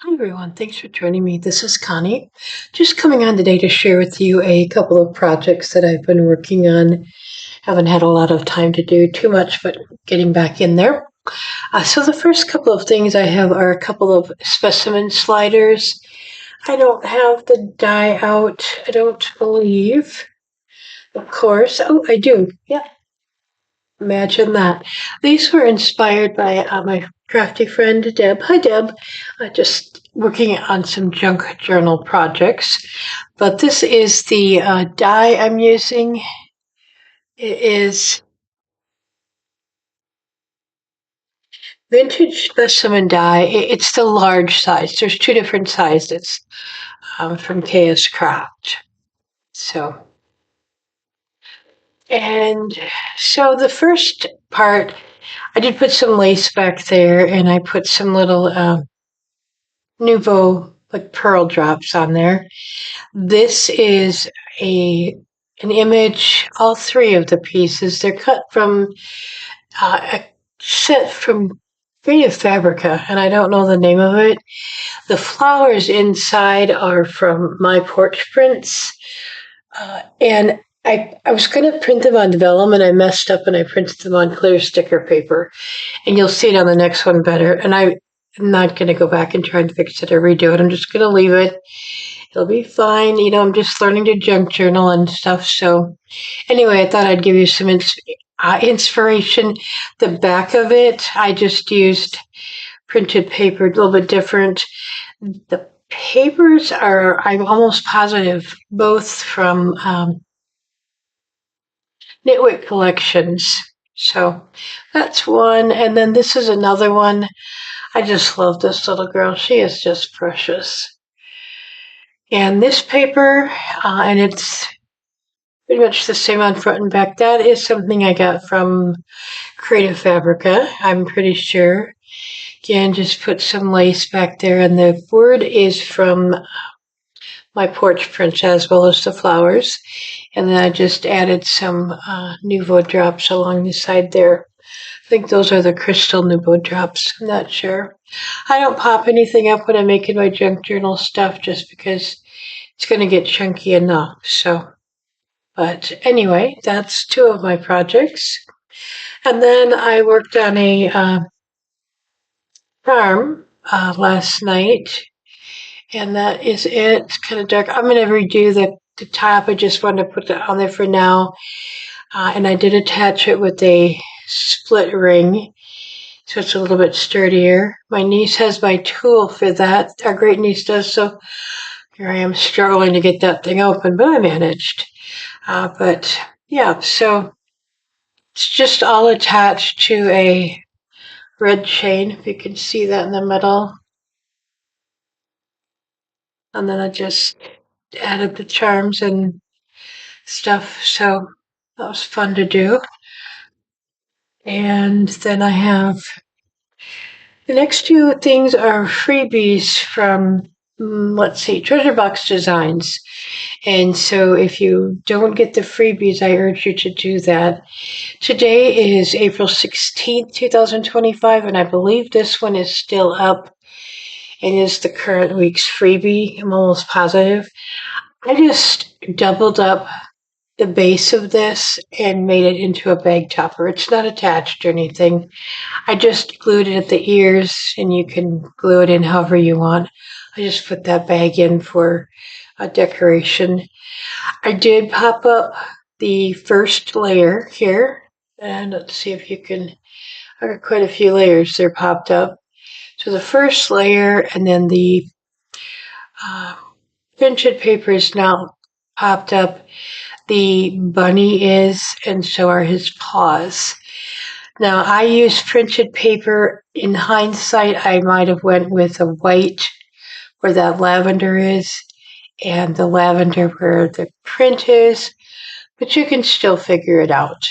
Hi everyone, thanks for joining me. This is Connie. Just coming on today to share with you a couple of projects that I've been working on. Haven't had a lot of time to do too much, but getting back in there. So the first couple of things I have are a couple of specimen sliders. I don't have the die out, I don't believe. Of course. Oh, I do. Yeah, imagine that. These were inspired by my crafty friend Deb. Hi, Deb. Just working on some junk journal projects. But this is the die I'm using. It is vintage specimen die. It's the large size. There's two different sizes from kscraft. So, and so the first part, I did put some lace back there, and I put some little Nouveau like pearl drops on there. This is a an image. All three of the pieces they're cut from a set from Creative Fabrica, and I don't know the name of it. The flowers inside are from my porch prints, and I was going to print them on vellum, and I messed up and I printed them on clear sticker paper, and you'll see it on the next one better. And I'm not going to go back and try and fix it or redo it. I'm just going to leave it. It'll be fine. I'm just learning to junk journal and stuff. So, anyway, I thought I'd give you some inspiration. The back of it, I just used printed paper, a little bit different. The papers are, I'm almost positive, both from Knitwit Collections. So that's one. And then this is another one. I just love this little girl. She is just precious. And this paper, and it's pretty much the same on front and back. That is something I got from Creative Fabrica, I'm pretty sure. Again, just put some lace back there, and the word is from my porch prints as well as the flowers. And then I just added some Nouveau drops along the side there. I think those are the crystal Nouveau drops. I'm not sure. I don't pop anything up when I'm making my junk journal stuff just because it's going to get chunky enough. But anyway, that's two of my projects. And then I worked on a farm last night, and that is it. It's kind of dark. I'm going to redo the top. I just wanted to put that on there for now. And I did attach it with a split ring, so it's a little bit sturdier. My niece has my tool for that. Our great niece does, so here I am struggling to get that thing open, but I managed. But yeah, so it's just all attached to a red chain, if you can see that in the middle. And then I just added the charms and stuff, so that was fun to do. And then I have the next two things are freebies from, let's see, Treasure Box Designs. And so if you don't get the freebies, I urge you to do that. Today is April 16th, 2025, and I believe this one is still up and is the current week's freebie. I'm almost positive. I just doubled up the base of this and made it into a bag topper. It's not attached or anything. I just glued it at the ears, and you can glue it in however you want. I just put that bag in for a decoration. I did pop up the first layer here, and let's see if you can, I got quite a few layers there popped up. So the first layer, and then the printed paper is now popped up. The bunny is, and so are his paws. Now, I use printed paper. In hindsight, I might have went with a white where that lavender is, and the lavender where the print is, but you can still figure it out.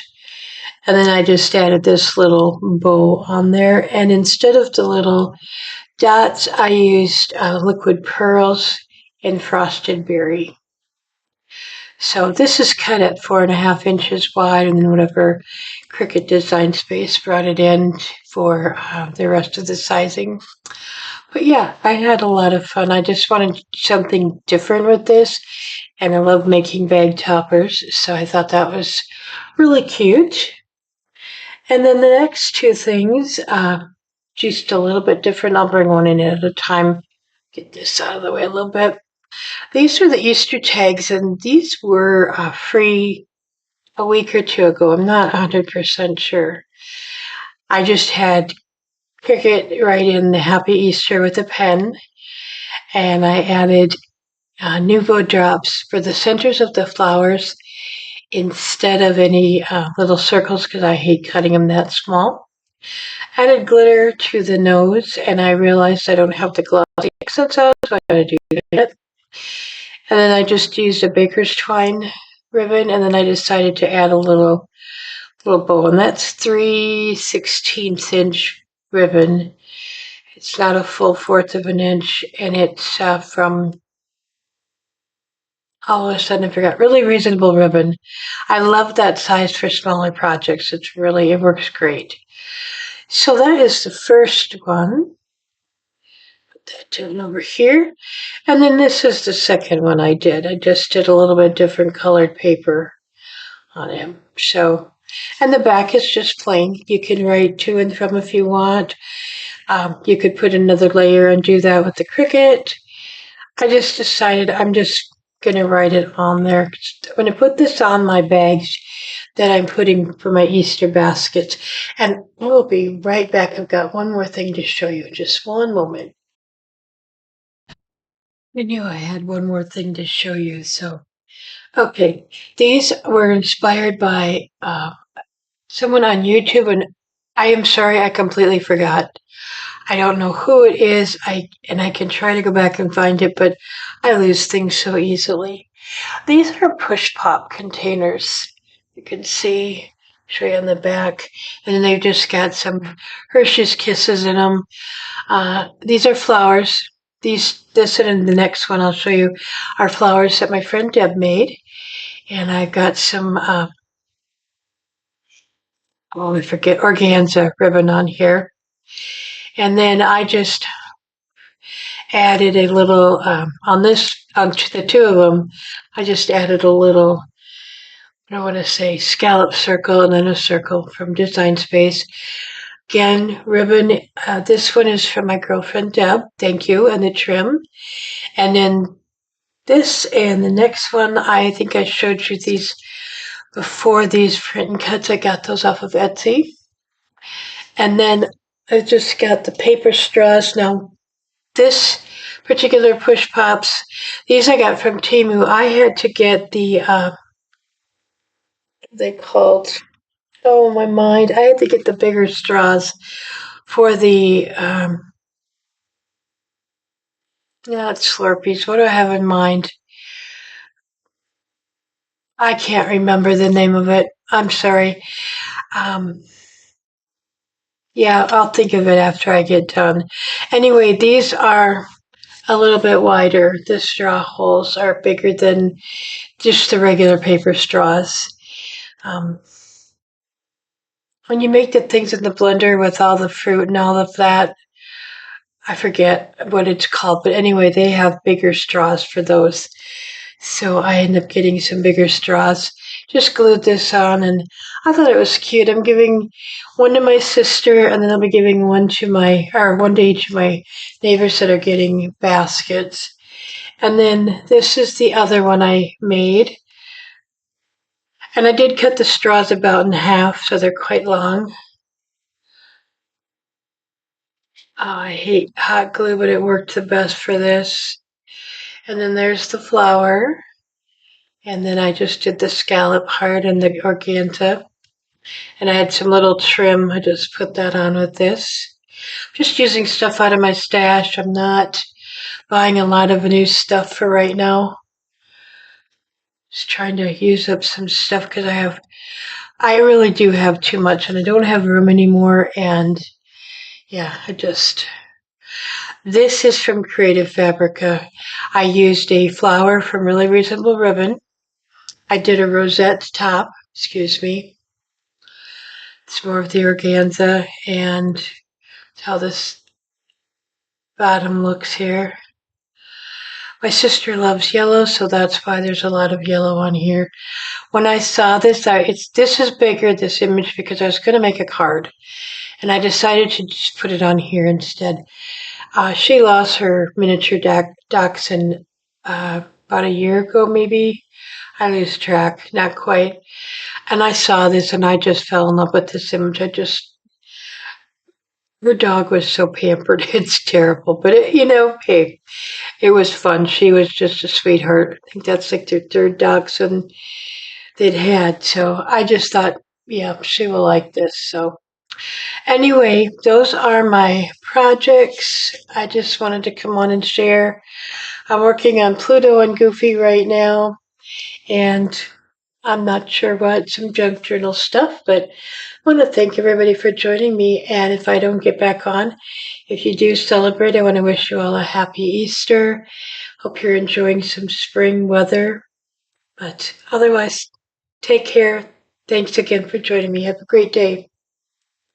And then I just added this little bow on there, and instead of the little dots, I used liquid pearls and frosted berry. So this is cut at 4.5 inches wide, and then whatever Cricut Design Space brought it in for the rest of the sizing. But yeah, I had a lot of fun. I just wanted something different with this, and I love making bag toppers, so I thought that was really cute. And then the next two things, just a little bit different. I'll bring one in at a time. Get this out of the way a little bit. These are the Easter tags, and these were free a week or two ago. I'm not 100% sure. I just had Cricut write in the Happy Easter with a pen, and I added Nouveau drops for the centers of the flowers instead of any little circles because I hate cutting them that small. Added glitter to the nose, and I realized I don't have the glossy accents on, so I gotta do that. And then I just used a baker's twine ribbon, and then I decided to add a little bow, and that's 3/16 inch ribbon. It's not a full fourth of an inch, and it's from all of a sudden I forgot. Really reasonable ribbon. I love that size for smaller projects. It works great. So that is the first one. Put that down over here. And then this is the second one I did. I just did a little bit different colored paper on him. So, and the back is just plain. You can write to and from if you want. You could put another layer and do that with the Cricut. I just decided I'm just going to write it on there. I'm going to put this on my bags that I'm putting for my Easter baskets. And we'll be right back. I've got one more thing to show you. Just one moment. I knew I had one more thing to show you. So, okay. These were inspired by someone on YouTube, and I am sorry I completely forgot. I don't know who it is. I can try to go back and find it, but I lose things so easily. These are push pop containers. You can see, show you on the back, and then they've just got some Hershey's Kisses in them. These are flowers. This, and the next one I'll show you are flowers that my friend Deb made, and I've got some. I forget organza ribbon on here, and then I just added a little on this on the two of them. I just added a little. I want to say scallop circle and then a circle from Design Space. Again, ribbon. This one is from my girlfriend Deb. Thank you, and the trim. And then this and the next one. I think I showed you these before. These print and cuts. I got those off of Etsy. And then I just got the paper straws. Now this particular push pops, these I got from Temu. I had to get the they called, oh my mind, I had to get the bigger straws for the not Slurpees. What do I have in mind? I can't remember the name of it. I'm sorry. Um, yeah, I'll think of it after I get done. Anyway, these are a little bit wider. The straw holes are bigger than just the regular paper straws. Um, when you make the things in the blender with all the fruit and all of that, I forget what it's called, but anyway, they have bigger straws for those. So I ended up getting some bigger straws. Just glued this on, and I thought it was cute. I'm giving one to my sister, and then I'll be giving one to each of my neighbors that are getting baskets. And then this is the other one I made. And I did cut the straws about in half, so they're quite long. I hate hot glue, but it worked the best for this. And then there's the flower. And then I just did the scallop heart and the organza. And I had some little trim. I just put that on with this. Just using stuff out of my stash. I'm not buying a lot of new stuff for right now. Just trying to use up some stuff because I really do have too much and I don't have room anymore. And yeah, this is from Creative Fabrica. I used a flower from Really Reasonable Ribbon. I did a rosette top, excuse me. It's more of the organza and how this bottom looks here. My sister loves yellow, so that's why there's a lot of yellow on here. When I saw this, this is bigger, this image, because I was going to make a card, and I decided to just put it on here instead. She lost her miniature dachshund about a year ago, maybe. I lose track, not quite. And I saw this, and I just fell in love with this image. Her dog was so pampered. It's terrible, but hey, it was fun. She was just a sweetheart. I think that's like their third dachshund they'd had. So I just thought, yeah, she will like this. So anyway, those are my projects. I just wanted to come on and share. I'm working on Pluto and Goofy right now, and I'm not sure what, some junk journal stuff, but I want to thank everybody for joining me. And if I don't get back on, if you do celebrate, I want to wish you all a happy Easter. Hope you're enjoying some spring weather. But otherwise, take care. Thanks again for joining me. Have a great day.